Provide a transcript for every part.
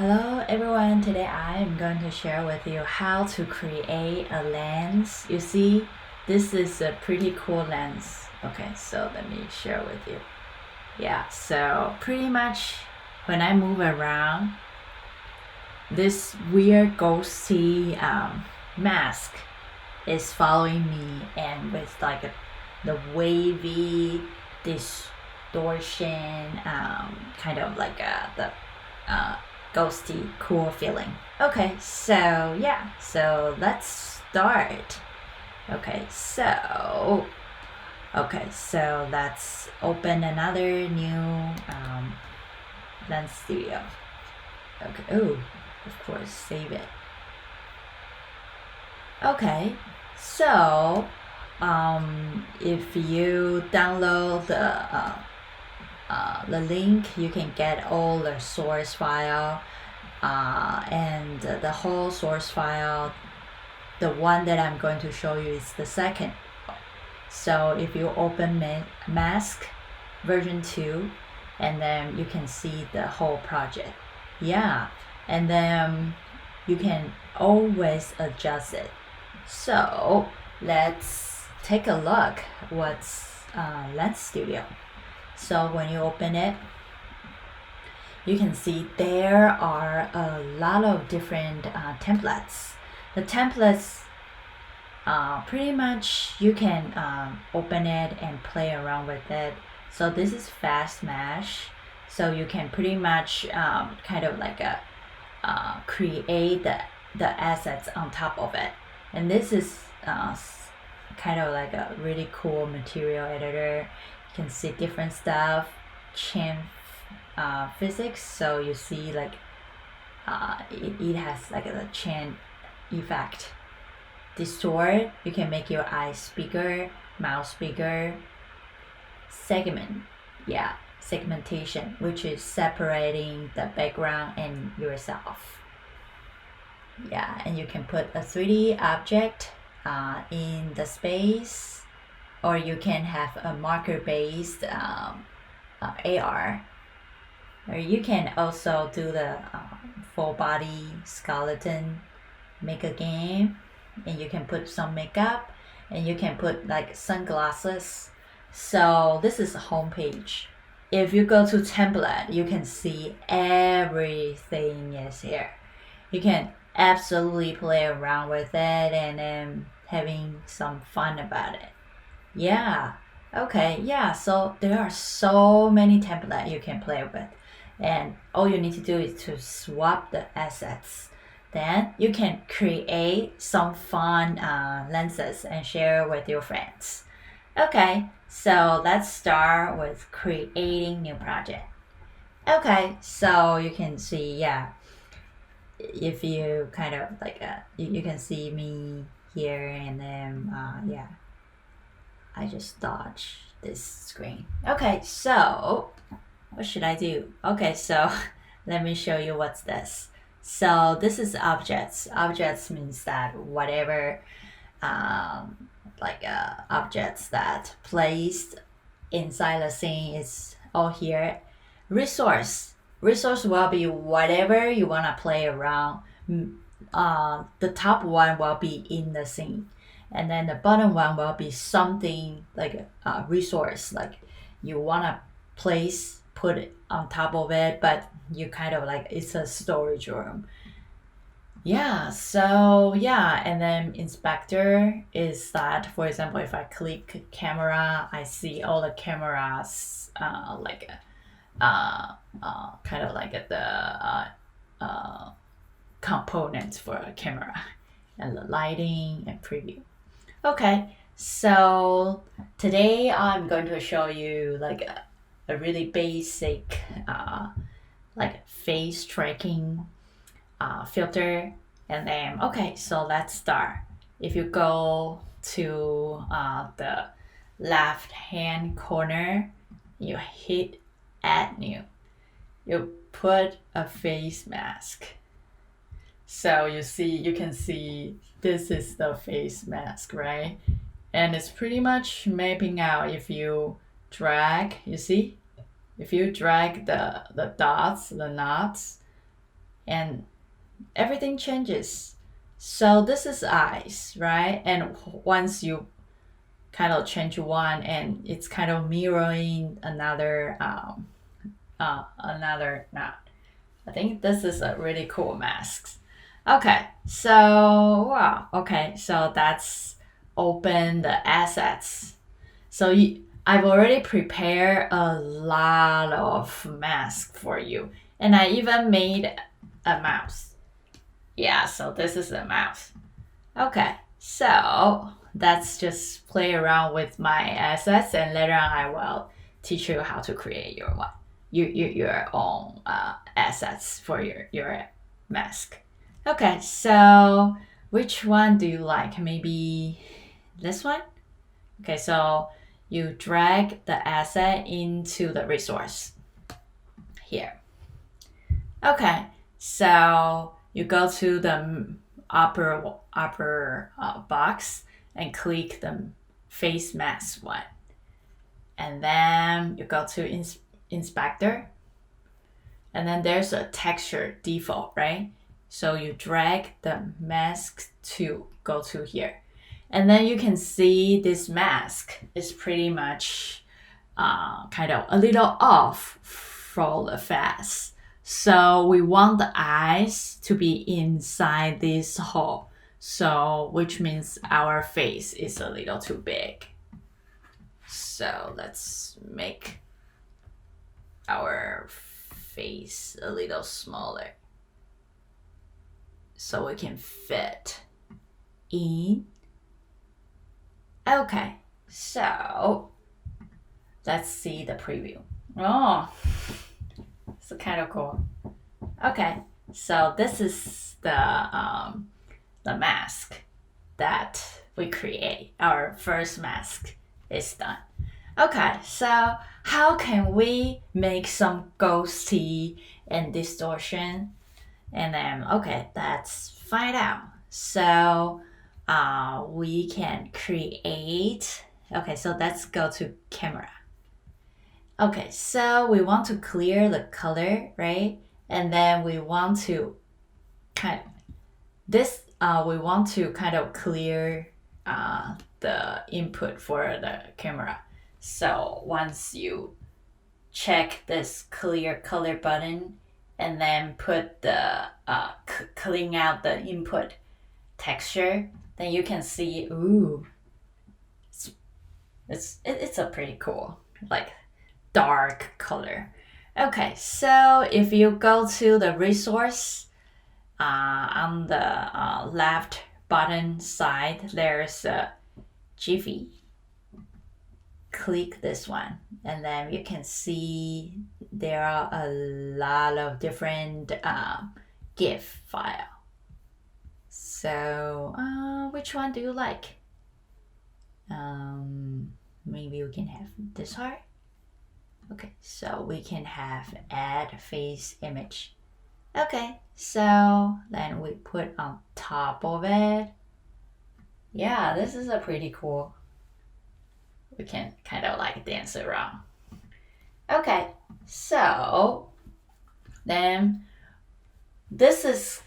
Hello everyone, today I am going to share with you how to create a lens. You see, this is a pretty cool lens. Okay, so let me share with you. Yeah, so pretty much when I move around, this weird ghosty mask is following me, and with the wavy distortion, kind of like the uh, ghosty cool feeling. Okay, so yeah, so let's start. Okay, so let's open another new lens studio. Okay, oh, of course, save it. Okay, so if you download the link, you can get all the source file, and the whole source file. The one that I'm going to show you is the second. So if you open mask version 2, and then you can see the whole project. Yeah, and then you can always adjust it. So let's take a look what's Lens Studio. So when you open it, you can see there are a lot of different templates. The templates, pretty much you can open it and play around with it. So this is fast mesh, so you can pretty much kind of like create the assets on top of it. And this is kind of like a really cool material editor. You can see different stuff, chain physics. So you see like it has like a chain effect. Distort, you can make your eyes bigger, mouth bigger. Segmentation, which is separating the background and yourself. Yeah, and you can put a 3D object in the space, or you can have a marker based AR, or you can also do the full body skeleton, make a game, and you can put some makeup, and you can put like sunglasses. So this is a home page. If you go to template, you can see everything is here. You can absolutely play around with it and then having some fun about it. Yeah. Okay, yeah, so there are so many templates you can play with, and all you need to do is to swap the assets. Then you can create some fun lenses and share with your friends. Okay, so let's start with creating new project. Okay, so you can see, yeah, if you kind of like you can see me here, and then yeah, I just dodged this screen. Okay, so what should I do? Okay, so let me show you what's this. So this is objects. Objects means that whatever objects that placed inside the scene is all here. Resource will be whatever you want to play around. The top one will be in the scene, and then the bottom one will be something like a resource, like you want to put it on top of it, but you kind of like it's a storage room. Yeah, so yeah, and then inspector is that, for example, if I click camera, I see all the cameras, kind of like the components for a camera, and the lighting and preview. Okay, so today I'm going to show you like a really basic like face tracking filter. And then okay, so let's start. If you go to the left hand corner, you hit add new, you put a face mask. So you can see this is the face mask, right? And it's pretty much mapping out. If you drag, you see, if you drag the dots, the knots, and everything changes. So this is eyes, right? And once you kind of change one, and it's kind of mirroring another not. I think this is a really cool mask. Okay, so wow. Okay, so that's open the assets. So I've already prepared a lot of masks for you, and I even made a mouse. Yeah, so this is a mouse. Okay, so let's just play around with my assets, and later on I will teach you how to create your one, your own assets for your mask. Okay, so which one do you like? Maybe this one? Okay, so you drag the asset into the resource here. Okay, so you go to the upper box and click the face mask one, and then you go to inspector, and then there's a texture default, right? So you drag the mask to go to here, and then you can see this mask is pretty much kind of a little off from the face. So we want the eyes to be inside this hole. So which means our face is a little too big. So let's make our face a little smaller so we can fit in. Okay, so let's see the preview. Oh, it's kind of cool. Okay, so this is the mask that we create. Our first mask is done. Okay, so how can we make some ghosty and distortion? And then, okay, let's find out. So we can create, okay, so let's go to camera. Okay, so we want to clear the color, right? And then we want to we want to kind of clear the input for the camera. So once you check this clear color button and then put the clean out the input texture, then you can see, ooh, it's a pretty cool, like, dark color. Okay, so if you go to the resource on the left bottom side, there's a Jiffy. Click this one, and then you can see there are a lot of different GIF file. So which one do you like? Maybe we can have this heart. Okay, so we can have add face image. Okay, so then we put on top of it. Yeah, this is a pretty cool. We can kind of like dance around. Okay, so then this is,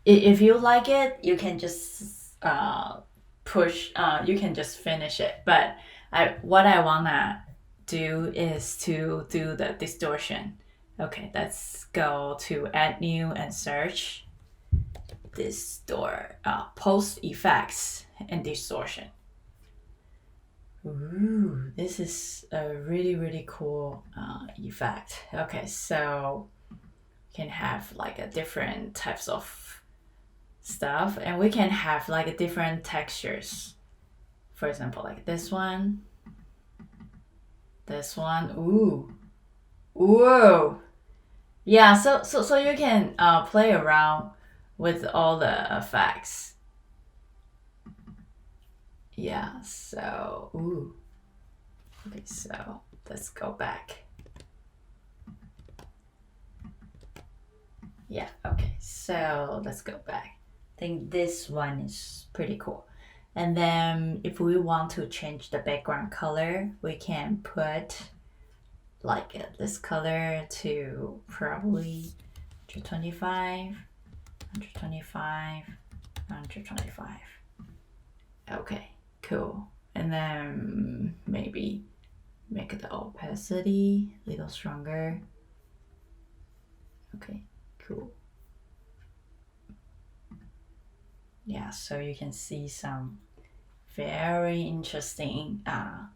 if you like it, you can just you can just finish it. But what I wanna do is to do the distortion. Okay, let's go to add new and search post effects and distortion. Ooh, this is a really, really cool effect. Okay, so we can have like a different types of stuff, and we can have like different textures. For example, like this one. Ooh, whoa, yeah. So you can play around with all the effects. Yeah, so, ooh. Okay, so let's go back. Yeah, okay, so let's go back. I think this one is pretty cool. And then if we want to change the background color, we can put like this color to probably 125, 125, 125. Okay, cool. And then maybe make the opacity a little stronger. Okay, cool. Yeah, so you can see some very interesting kind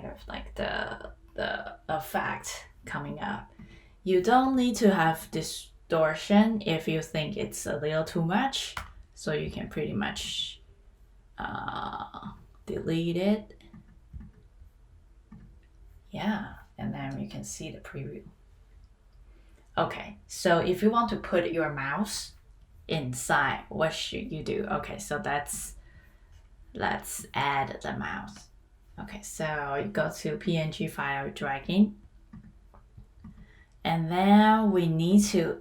of like the effect coming up. You don't need to have distortion if you think it's a little too much, so you can pretty much delete it. Yeah, and then you can see the preview. Okay, so if you want to put your mouse inside, what should you do? Okay, so let's add the mouse. Okay, so you go to PNG file, drag in, and then we need to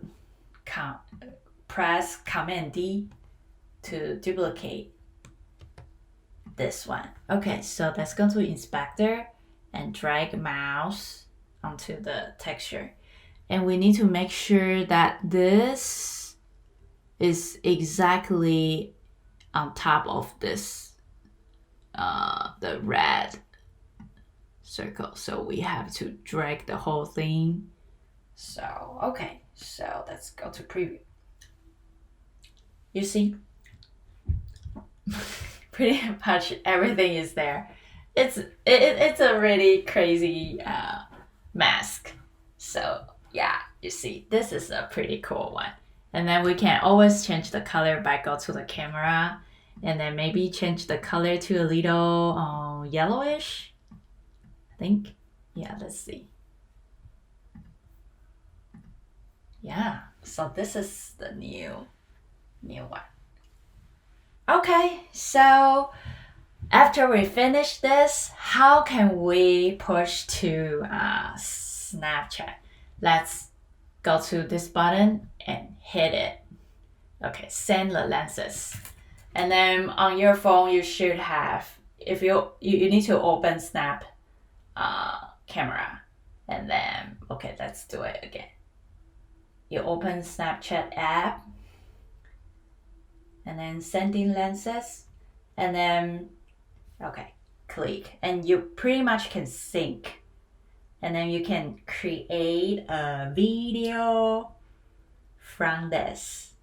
press Command D to duplicate this one. Okay, so let's go to Inspector and drag mouse onto the texture. And we need to make sure that this is exactly on top of this, the red circle. So we have to drag the whole thing. So, okay, so let's go to preview. You see, pretty much everything is there. It's a really crazy mask. So yeah, you see, this is a pretty cool one. And then we can always change the color by go to the camera and then maybe change the color to a little yellowish, I think. Yeah, let's see. Yeah, so this is the new one. Okay, so after we finish this, how can we push to Snapchat? Let's go to this button and hit it. Okay, send the lenses. And then on your phone, you should have, if you need to open Snap camera. And then, okay, let's do it again. You open Snapchat app. And then sending lenses. And then, okay, click. And you pretty much can sync. And then you can create a video from this.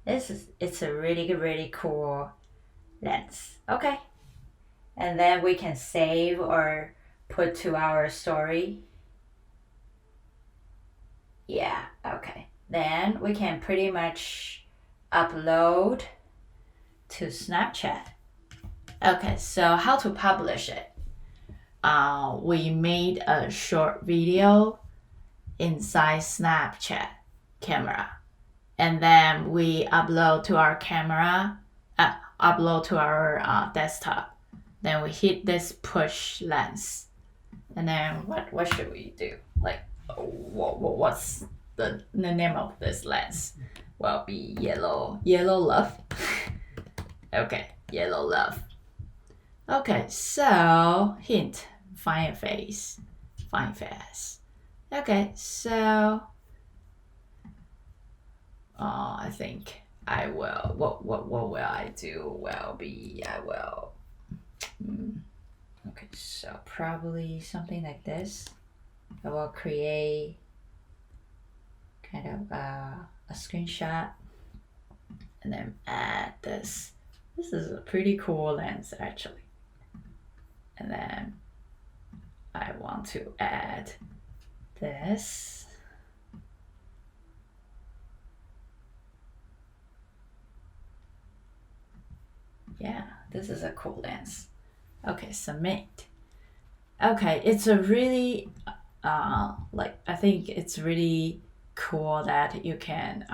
It's a really, really cool lens. Okay. And then we can save or put to our story. Yeah, okay. Then we can pretty much upload to Snapchat. Okay, so how to publish it? We made a short video inside Snapchat camera, and then we upload to our camera, upload to our desktop. Then we hit this push lens, and then what should we do? Like, what's the name of this lens? Will be yellow love. Okay, yellow love. Okay, so hint, find face, find face. Okay, so I think I will. What will I do? Will be I will. Okay, so probably something like this. I will create kind of a screenshot and then add this. This is a pretty cool lens actually. And then I want to add this. Yeah, this is a cool lens. Okay, submit. Okay, it's a really, I think it's really cool that you can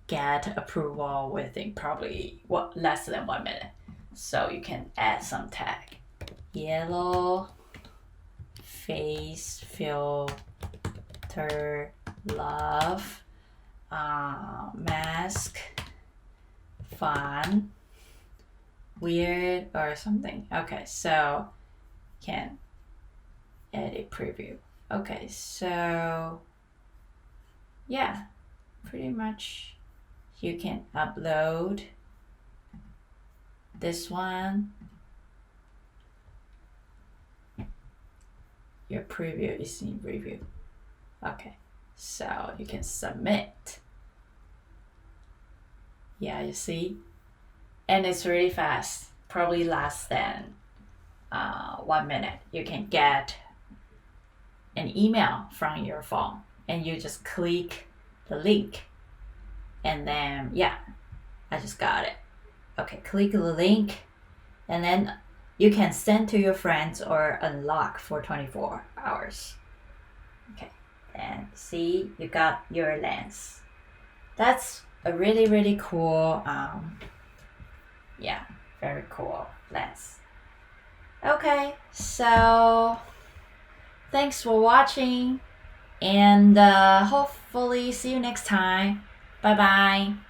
get approval within probably less than 1 minute. So you can add some tag. Yellow face filter love mask fun weird or something. Okay, so can edit preview. Okay, so yeah, pretty much you can upload this one. Your preview is in review. Okay, so you can submit. Yeah, you see? And it's really fast, probably less than 1 minute. You can get an email from your phone and you just click the link. And then, yeah, I just got it. Okay, click the link and then you can send to your friends or unlock for 24 hours. Okay, and see, you got your lens. That's a really, really cool, yeah, very cool lens. Okay, so thanks for watching and hopefully see you next time. Bye bye.